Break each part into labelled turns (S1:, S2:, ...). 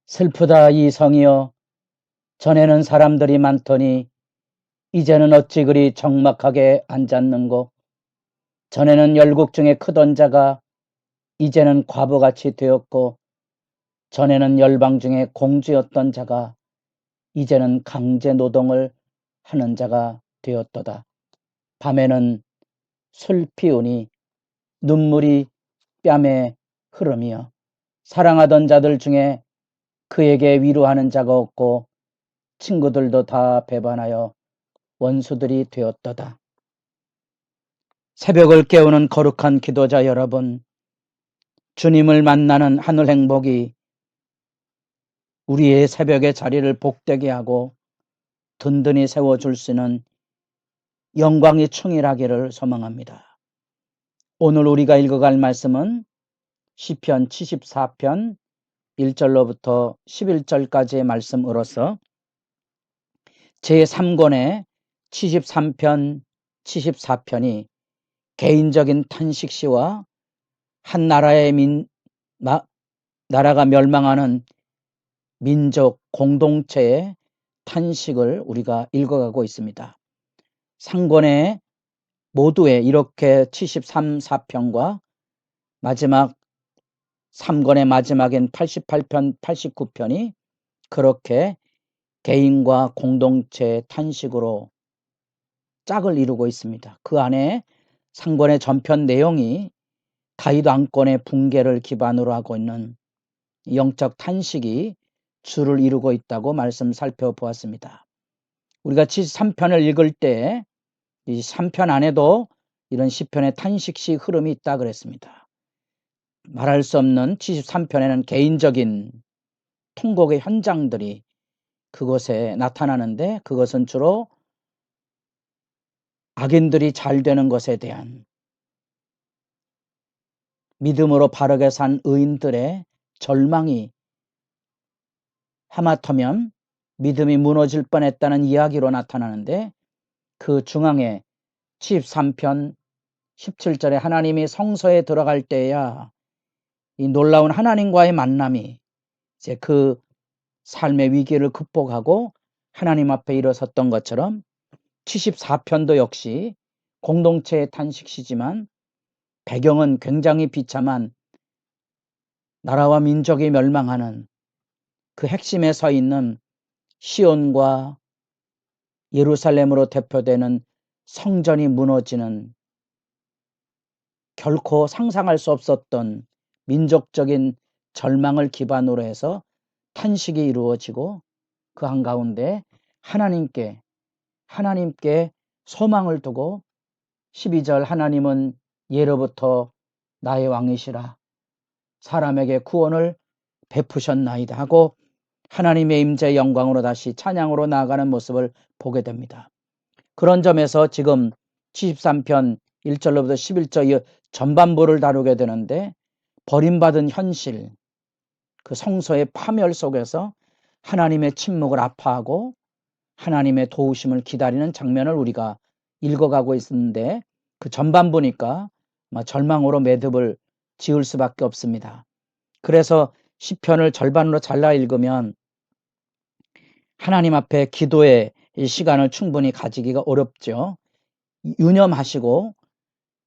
S1: 슬프다 이 성이여. 전에는 사람들이 많더니 이제는 어찌 그리 적막하게 앉았는고. 전에는 열국 중에 크던 자가 이제는 과부같이 되었고, 전에는 열방 중에 공주였던 자가 이제는 강제 노동을 하는 자가 되었도다. 밤에는 슬피우니 눈물이 뺨에 흐르며 사랑하던 자들 중에 그에게 위로하는 자가 없고 친구들도 다 배반하여 원수들이 되었도다. 새벽을 깨우는 거룩한 기도자 여러분, 주님을 만나는 하늘 행복이 우리의 새벽의 자리를 복되게 하고 든든히 세워줄 수 있는 영광이 충일하기를 소망합니다. 오늘 우리가 읽어갈 말씀은 시편 74편 1절로부터 11절까지의 말씀으로서 제3권의 73편, 74편이 개인적인 탄식시와 한 나라의 나라가 멸망하는 민족 공동체의 탄식을 우리가 읽어가고 있습니다. 상권의 모두에 이렇게 73, 4편과 마지막 3권의 마지막인 88편, 89편이 그렇게 개인과 공동체의 탄식으로 짝을 이루고 있습니다. 그 안에 상권의 전편 내용이 다윗 왕권의 붕괴를 기반으로 하고 있는 영적 탄식이 주를 이루고 있다고 말씀 살펴보았습니다. 우리가 73편을 읽을 때 이 3편 안에도 이런 시편의 탄식시 흐름이 있다 그랬습니다. 말할 수 없는 73편에는 개인적인 통곡의 현장들이 그곳에 나타나는데, 그것은 주로 악인들이 잘 되는 것에 대한 믿음으로 바르게 산 의인들의 절망이 하마터면 믿음이 무너질 뻔했다는 이야기로 나타나는데, 그 중앙에 73편 17절에 하나님이 성소에 들어갈 때야 이 놀라운 하나님과의 만남이 이제 그 삶의 위기를 극복하고 하나님 앞에 일어섰던 것처럼 74편도 역시 공동체의 탄식시지만 배경은 굉장히 비참한 나라와 민족이 멸망하는 그 핵심에 서 있는 시온과 예루살렘으로 대표되는 성전이 무너지는, 결코 상상할 수 없었던 민족적인 절망을 기반으로 해서 탄식이 이루어지고, 그 한가운데 하나님께 소망을 두고 12절 하나님은 예로부터 나의 왕이시라 사람에게 구원을 베푸셨나이다 하고 하나님의 임재의 영광으로 다시 찬양으로 나아가는 모습을 보게 됩니다. 그런 점에서 지금 73편 1절로부터 11절 전반부를 다루게 되는데, 버림받은 현실, 그 성소의 파멸 속에서 하나님의 침묵을 아파하고 하나님의 도우심을 기다리는 장면을 우리가 읽어가고 있는데, 그 전반부니까 절망으로 매듭을 지을 수밖에 없습니다. 그래서 시편을 절반으로 잘라 읽으면 하나님 앞에 기도의 시간을 충분히 가지기가 어렵죠. 유념하시고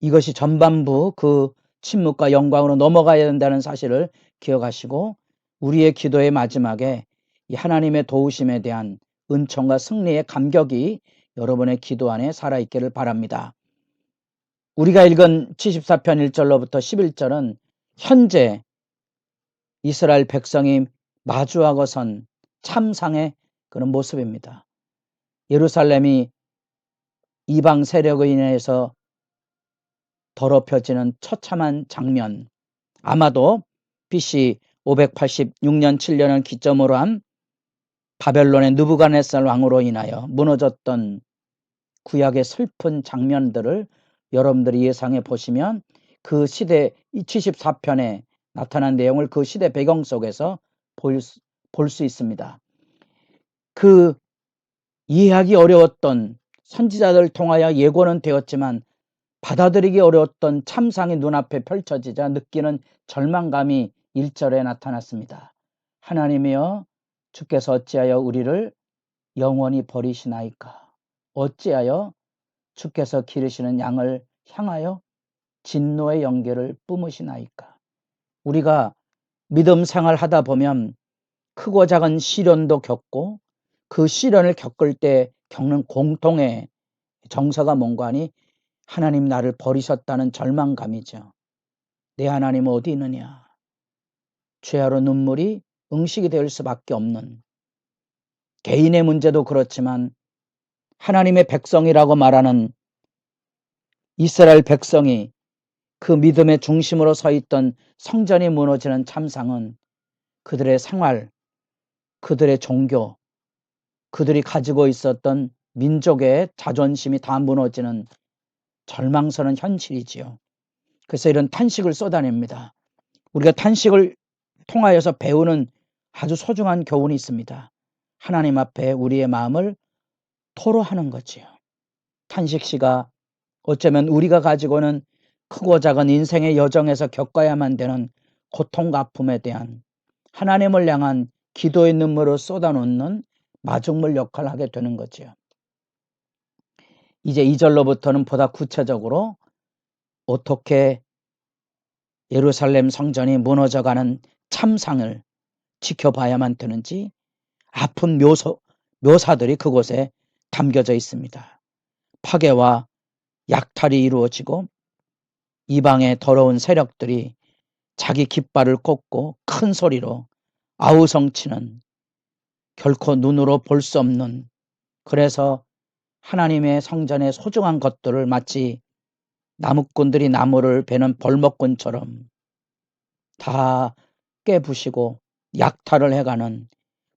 S1: 이것이 전반부 그 침묵과 영광으로 넘어가야 된다는 사실을 기억하시고 우리의 기도의 마지막에 이 하나님의 도우심에 대한 은총과 승리의 감격이 여러분의 기도 안에 살아있기를 바랍니다. 우리가 읽은 74편 1절로부터 11절은 현재 이스라엘 백성이 마주하고 선 참상의 그런 모습입니다. 예루살렘이 이방 세력에 인해서 더럽혀지는 처참한 장면, 아마도 BC 586년 7년을 기점으로 한 바벨론의 느부갓네살 왕으로 인하여 무너졌던 구약의 슬픈 장면들을 여러분들이 예상해 보시면 그 시대, 이 74편에 나타난 내용을 그 시대 배경 속에서 볼 수 있습니다. 그 이해하기 어려웠던, 선지자들 통하여 예고는 되었지만 받아들이기 어려웠던 참상이 눈앞에 펼쳐지자 느끼는 절망감이 1절에 나타났습니다. 하나님이여 주께서 어찌하여 우리를 영원히 버리시나이까? 어찌하여 주께서 기르시는 양을 향하여 진노의 연기를 뿜으시나이까? 우리가 믿음 생활하다 보면 크고 작은 시련도 겪고 그 시련을 겪을 때 겪는 공통의 정서가 뭔가 하니 하나님 나를 버리셨다는 절망감이죠. 내 하나님 어디 있느냐? 죄하로 눈물이 응식이 될 수밖에 없는, 개인의 문제도 그렇지만 하나님의 백성이라고 말하는 이스라엘 백성이 그 믿음의 중심으로 서 있던 성전이 무너지는 참상은 그들의 생활, 그들의 종교, 그들이 가지고 있었던 민족의 자존심이 다 무너지는 절망스러운 현실이지요. 그래서 이런 탄식을 쏟아냅니다. 우리가 탄식을 통하여서 배우는 아주 소중한 교훈이 있습니다. 하나님 앞에 우리의 마음을 토로하는 거지요. 탄식시가 어쩌면 우리가 가지고는 크고 작은 인생의 여정에서 겪어야만 되는 고통과 아픔에 대한 하나님을 향한 기도의 눈물을 쏟아놓는 마중물 역할을 하게 되는 거지요. 이제 2절로부터는 보다 구체적으로 어떻게 예루살렘 성전이 무너져가는 참상을 지켜봐야만 되는지 아픈 묘사들이 그곳에 담겨져 있습니다. 파괴와 약탈이 이루어지고 이방의 더러운 세력들이 자기 깃발을 꽂고 큰 소리로 아우성치는, 결코 눈으로 볼 수 없는, 그래서 하나님의 성전의 소중한 것들을 마치 나무꾼들이 나무를 베는 벌목꾼처럼 다 깨부시고 약탈을 해가는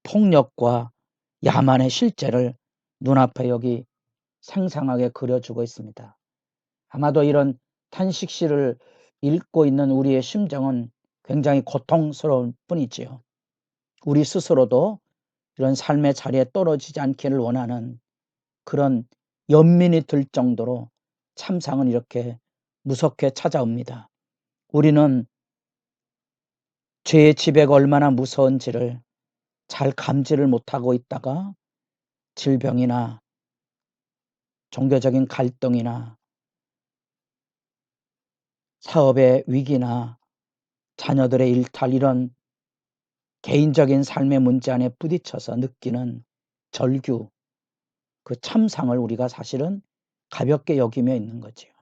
S1: 폭력과 야만의 실제를 눈앞에 여기 생생하게 그려주고 있습니다. 아마도 이런 탄식시를 읽고 있는 우리의 심정은 굉장히 고통스러울 뿐이지요. 우리 스스로도 이런 삶의 자리에 떨어지지 않기를 원하는 그런 연민이 들 정도로 참상은 이렇게 무섭게 찾아옵니다. 우리는 죄의 지배가 얼마나 무서운지를 잘 감지를 못하고 있다가 질병이나 종교적인 갈등이나 사업의 위기나 자녀들의 일탈, 이런 개인적인 삶의 문제 안에 부딪혀서 느끼는 절규, 그 참상을 우리가 사실은 가볍게 여기며 있는 거지요.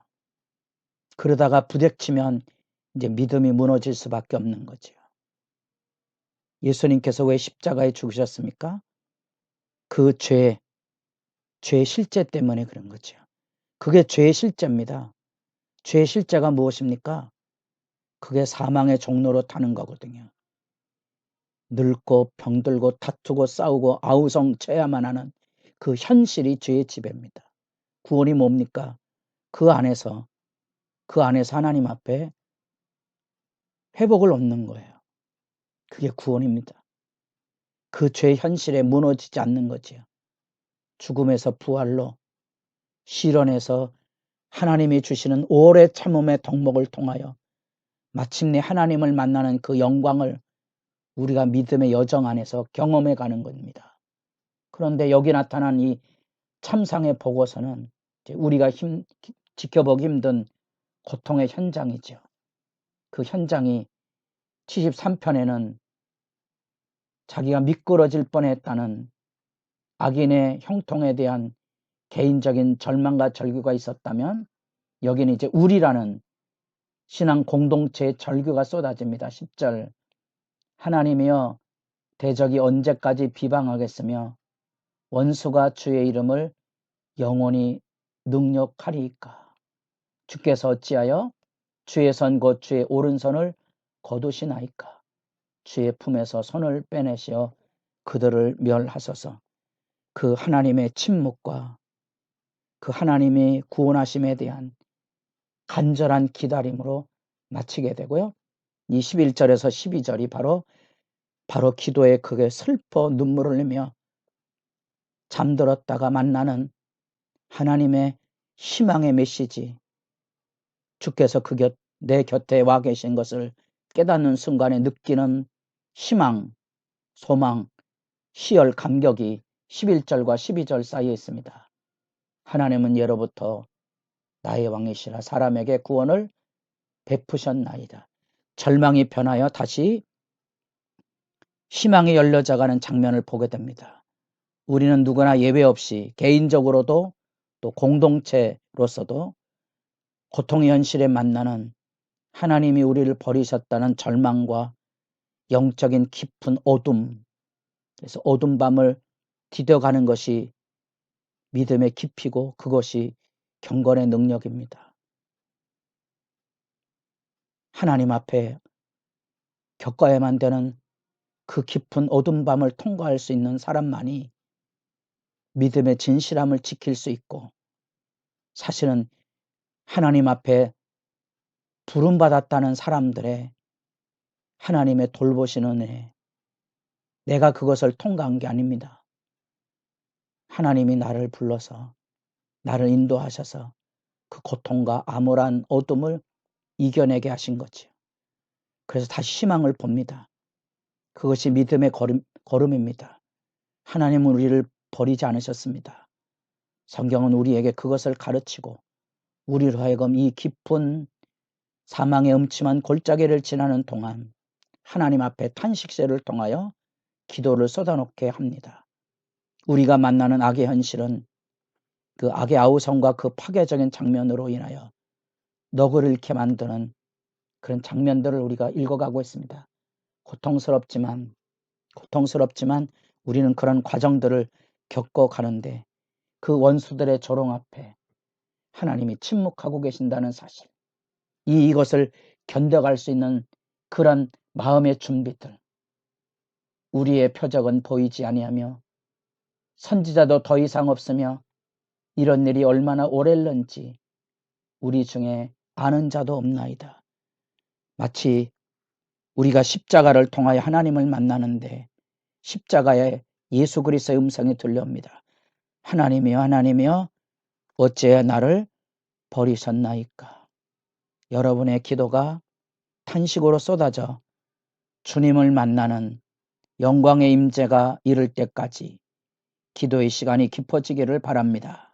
S1: 그러다가 부딪히면 이제 믿음이 무너질 수밖에 없는 거지요. 예수님께서 왜 십자가에 죽으셨습니까? 그 죄의 실제 때문에 그런 거죠. 그게 죄의 실제입니다. 죄의 실제가 무엇입니까? 그게 사망의 종로로 타는 거거든요. 늙고 병들고 다투고 싸우고 아우성쳐야만 하는 그 현실이 죄의 지배입니다. 구원이 뭡니까? 그 안에서 하나님 앞에 회복을 얻는 거예요. 그게 구원입니다. 그 죄의 현실에 무너지지 않는 거지요. 죽음에서 부활로, 시련에서 하나님이 주시는 오래 참음의 덕목을 통하여 마침내 하나님을 만나는 그 영광을 우리가 믿음의 여정 안에서 경험해 가는 겁니다. 그런데 여기 나타난 이 참상의 보고서는 우리가 지켜보기 힘든 고통의 현장이죠. 그 현장이 73편에는 자기가 미끄러질 뻔했다는 악인의 형통에 대한 개인적인 절망과 절규가 있었다면, 여기는 이제 우리라는 신앙 공동체의 절규가 쏟아집니다. 10절, 하나님이여 대적이 언제까지 비방하겠으며 원수가 주의 이름을 영원히 능력하리이까? 주께서 어찌하여 주의 선 곧 주의 오른손을 거두시나이까? 주의 품에서 손을 빼내시어 그들을 멸하소서. 그 하나님의 침묵과 그 하나님의 구원하심에 대한 간절한 기다림으로 마치게 되고요. 이 11절에서 12절이 바로 기도에 크게 슬퍼 눈물을 흘리며 잠들었다가 만나는 하나님의 희망의 메시지, 주께서 내 곁에 와 계신 것을 깨닫는 순간에 느끼는 희망, 소망, 희열, 감격이 11절과 12절 사이에 있습니다. 하나님은 예로부터 나의 왕이시라 사람에게 구원을 베푸셨나이다. 절망이 변하여 다시 희망이 열려져가는 장면을 보게 됩니다. 우리는 누구나 예외 없이 개인적으로도 또 공동체로서도 고통의 현실에 만나는 하나님이 우리를 버리셨다는 절망과 영적인 깊은 어둠, 그래서 어둠 밤을 디뎌가는 것이 믿음의 깊이고 그것이 경건의 능력입니다. 하나님 앞에 겪어야만 되는 그 깊은 어둠 밤을 통과할 수 있는 사람만이 믿음의 진실함을 지킬 수 있고, 사실은 하나님 앞에 부름받았다는 사람들의 하나님의 돌보시는 은혜, 내가 그것을 통과한 게 아닙니다. 하나님이 나를 불러서 나를 인도하셔서 그 고통과 암울한 어둠을 이겨내게 하신 거지요. 그래서 다시 희망을 봅니다. 그것이 믿음의 걸음입니다. 하나님은 우리를 버리지 않으셨습니다. 성경은 우리에게 그것을 가르치고 우리로 하여금 이 깊은 사망의 음침한 골짜기를 지나는 동안 하나님 앞에 탄식세를 통하여 기도를 쏟아놓게 합니다. 우리가 만나는 악의 현실은 그 악의 아우성과 그 파괴적인 장면으로 인하여 넋을 잃게 만드는 그런 장면들을 우리가 읽어가고 있습니다. 고통스럽지만 우리는 그런 과정들을 겪어가는데 그 원수들의 조롱 앞에 하나님이 침묵하고 계신다는 사실, 이것을 견뎌갈 수 있는 그런 마음의 준비들, 우리의 표적은 보이지 아니하며 선지자도 더 이상 없으며 이런 일이 얼마나 오래일는지 우리 중에 아는 자도 없나이다. 마치 우리가 십자가를 통하여 하나님을 만나는데 십자가에 예수 그리스도의 음성이 들려옵니다. 하나님이여 하나님이여 어찌하여 나를 버리셨나이까. 여러분의 기도가 탄식으로 쏟아져 주님을 만나는 영광의 임재가 이를 때까지 기도의 시간이 깊어지기를 바랍니다.